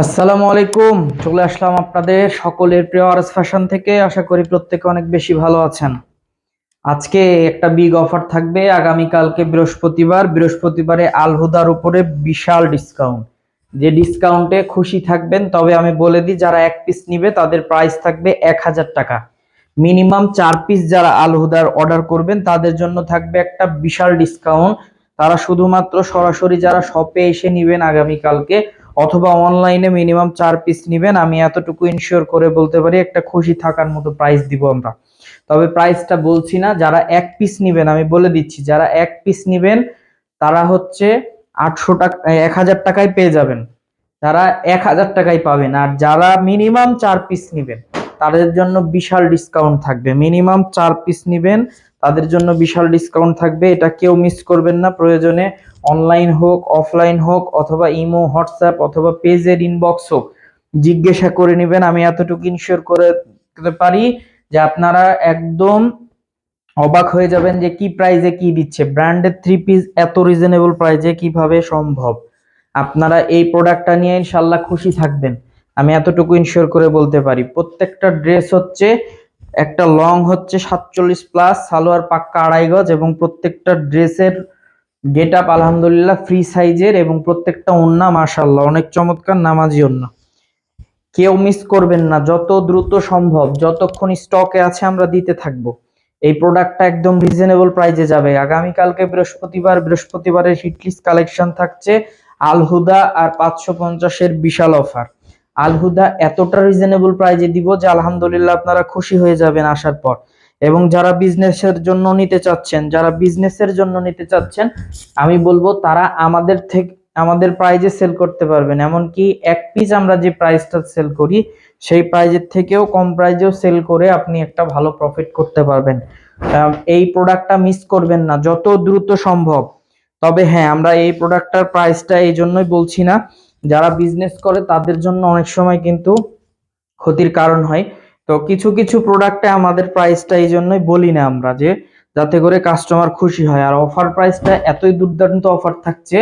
আসসালামু আলাইকুম। চলে আসলাম আপনাদের সকলের প্রিয় আরএস ফ্যাশন থেকে। আশা করি প্রত্যেকে অনেক বেশি ভালো আছেন। আজকে একটা বিগ অফার থাকবে। আগামীকালকে বৃহস্পতিবারে আল হুদার উপরে বিশাল ডিসকাউন্ট। যে ডিসকাউন্টে খুশি থাকবেন। তবে আমি বলে দিই, যারা এক পিস নিবে তাদের প্রাইস থাকবে 1000 টাকা। মিনিমাম 4 পিস যারা আল হুদার অর্ডার করবেন তাদের জন্য থাকবে একটা বিশাল ডিসকাউন্ট। তারা শুধুমাত্র সরাসরি যারা শপে এসে নিবেন আগামীকালকে, অথবা অনলাইনে মিনিমাম 4 পিস নিবেন, আমি এতটুকু ইনশিওর করে বলতে পারি একটা খুশি থাকার মতো প্রাইস দিব আমরা। তবে প্রাইসটা বলছি না, যারা এক পিস নিবেন আমি বলে দিচ্ছি, যারা এক পিস নিবেন তারা হচ্ছে 800 টাকা 1000 টাকায় পেয়ে যাবেন। যারা 1000 টাকায় পাবেন। আর যারা মিনিমাম 4 পিস নিবেন তাদের জন্য বিশাল ডিসকাউন্ট থাকবে। মিনিমাম 4 পিস নিবেন তাদের জন্য বিশাল ডিসকাউন্ট থাকবে। এটা কেউ মিস করবেন না। প্রয়োজনে অনলাইন হোক, অফলাইন হোক, অথবা ইমো, হোয়াটসঅ্যাপ অথবা পেজের ইনবক্স হোক, জিজ্ঞাসা করে নেবেন। আমি এতটুকু ইনশিওর করে দিতে পারি যে আপনারা একদম অবাক হয়ে যাবেন যে কি প্রাইজে কি দিচ্ছে। ব্র্যান্ডের 3 পিস এত রিজনেবল প্রাইজে কিভাবে সম্ভব। আপনারা এই প্রোডাক্টটা নিয়ে ইনশাল্লাহ খুশি থাকবেন। আমি এতটুকু ইনশিওর করে বলতে পারি। প্রত্যেকটা ড্রেস হচ্ছে একটা লং হচ্ছে 47+, সালোয়ার পাক্কা 2.5 গজ, এবং প্রত্যেকটা ড্রেসের গেট আপ আলহামদুলিল্লাহ ফ্রি সাইজের, এবং প্রত্যেকটা ওন্না মাশাআল্লাহ অনেক চমৎকার নামাজি ওন্না। কেউ মিস করবেন না। যত দ্রুত সম্ভব, যতক্ষণ স্টকে আছে আমরা দিতে থাকবো। এই প্রোডাক্টটা একদম রিজনেবল প্রাইসে যাবে। আগামীকালকে বৃহস্পতিবারের হিটলিস্ট কালেকশন থাকছে আল হুদা আর 550-এর বিশাল অফার। আল হুদা এতটা রিজনেবল প্রাইসে দিব যে আলহামদুলিল্লাহ আপনারা খুশি হয়ে যাবেন আসার পর। এবং যারা বিজনেসের জন্য নিতে চাচ্ছেন, আমি বলবো তারা আমাদের প্রাইজে সেল করতে পারবেন। এমনকি এক পিস আমরা যে প্রাইসটা সেল করি সেই প্রাইজের থেকেও কম প্রাইজেও সেল করে আপনি একটা ভালো প্রফিট করতে পারবেন। এই প্রোডাক্টটা মিস করবেন না যত দ্রুত সম্ভব। তবে হ্যাঁ, আমরা এই প্রোডাক্টটার প্রাইসটা এই জন্যই বলছি না, যারা বিজনেস করে তাদের জন্য অনেক সময় কিন্তু ক্ষতির কারণ হয়। তো কিছু কিছু প্রোডাক্টে আমাদের প্রাইসটা এই জন্যই বলি না আমরা, যে যাতে করে কাস্টমার খুশি হয়। আর অফার প্রাইসটা এতই দুর্দান্ত অফার থাকছে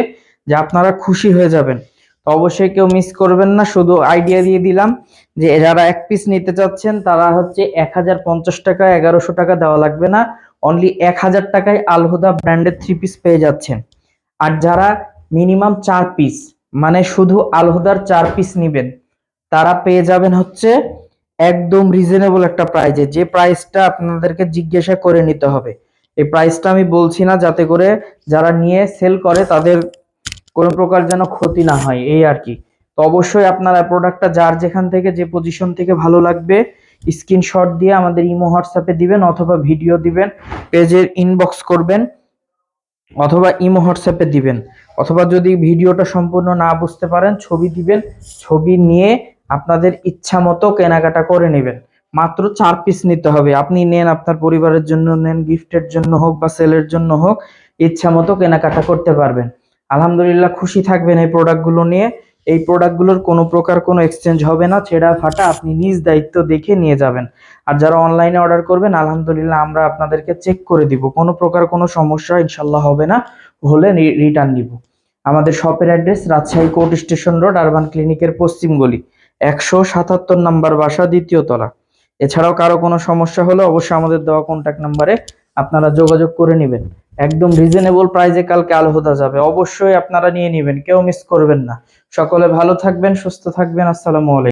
যে আপনারা খুশি হয়ে যাবেন। তো অবশ্যই কেউ মিস করবেন না। শুধু আইডিয়া দিয়ে দিলাম যে যারা এক পিস নিতে চাচ্ছেন তারা হচ্ছে 1050 টাকা, 1100 টাকা দেওয়া লাগবে না। অনলি 1000 টাকায় আল হুদা ব্র্যান্ডের 3 পিস পেয়ে যাচ্ছেন। আর যারা মিনিমাম 4 পিস, মানে শুধু আল হুদার 4 পিস নিবেন, তারা পেয়ে যাবেন হচ্ছে একদম রিজনেবল একটা প্রাইজে। যে প্রাইসটা আপনাদেরকে জিজ্ঞাসা করে নিতে হবে। এই প্রাইসটা আমি বলছি না যাতে করে যারা নিয়ে সেল করে তাদের কোনো প্রকার যেন ক্ষতি না হয়, এই আর কি। তো অবশ্যই আপনারা প্রোডাক্টটা যার যেখান থেকে যে পজিশন থেকে ভালো লাগবে স্ক্রিনশট দিয়ে আমাদের ইমো হোয়াটসঅ্যাপে দিবেন, অথবা ভিডিও দিবেন, পেজের ইনবক্স করবেন, অথবা ইমো হোয়াটসঅ্যাপে দিবেন, অথবা যদি ভিডিওটা সম্পূর্ণ না বুঝতে পারেন ছবি দিবেন। ছবি নিয়ে আপনাদের ইচ্ছা মতো কেনাকাটা করে নেবেন। মাত্র 4 পিস নিতে হবে। আপনি নেন, আপনার পরিবারের জন্য নেন, গিফটের জন্য হোক বা সেলের জন্য হোক, ইচ্ছা মতো কেনাকাটা করতে পারবেন। আলহামদুলিল্লাহ খুশি থাকবেন এই প্রোডাক্টগুলো নিয়ে। এই প্রোডাক্টগুলোর কোনো প্রকার কোনো এক্সচেঞ্জ হবে না, ছেঁড়া ফাটা আপনি নিজ দায়িত্ব দেখে নিয়ে যাবেন। আর যারা অনলাইনে অর্ডার করবেন আলহামদুলিল্লাহ আমরা আপনাদেরকে চেক করে দিব, কোনো প্রকার কোনো সমস্যা ইনশাল্লাহ হবে না। হলে রিটার্ন দিব। আমাদের শপের address Rajshahi court station road, urban ক্লিনিকের পশ্চিম গলি, 177 নাম্বার বাসা, 2য় তলা। এছাড়াও কারো কোনো সমস্যা হলে অবশ্যই আমাদের দেওয়া কন্ট্যাক্ট নাম্বারে আপনারা যোগাযোগ করে নেবেন। একদম রিজনেবল প্রাইসে কালকে আল হুদা যাবে। অবশ্যই আপনারা নিয়ে নেবেন, কেউ মিস করবেন না। সকলে ভালো থাকবেন, সুস্থ থাকবেন। আসসালামু আলাইকুম।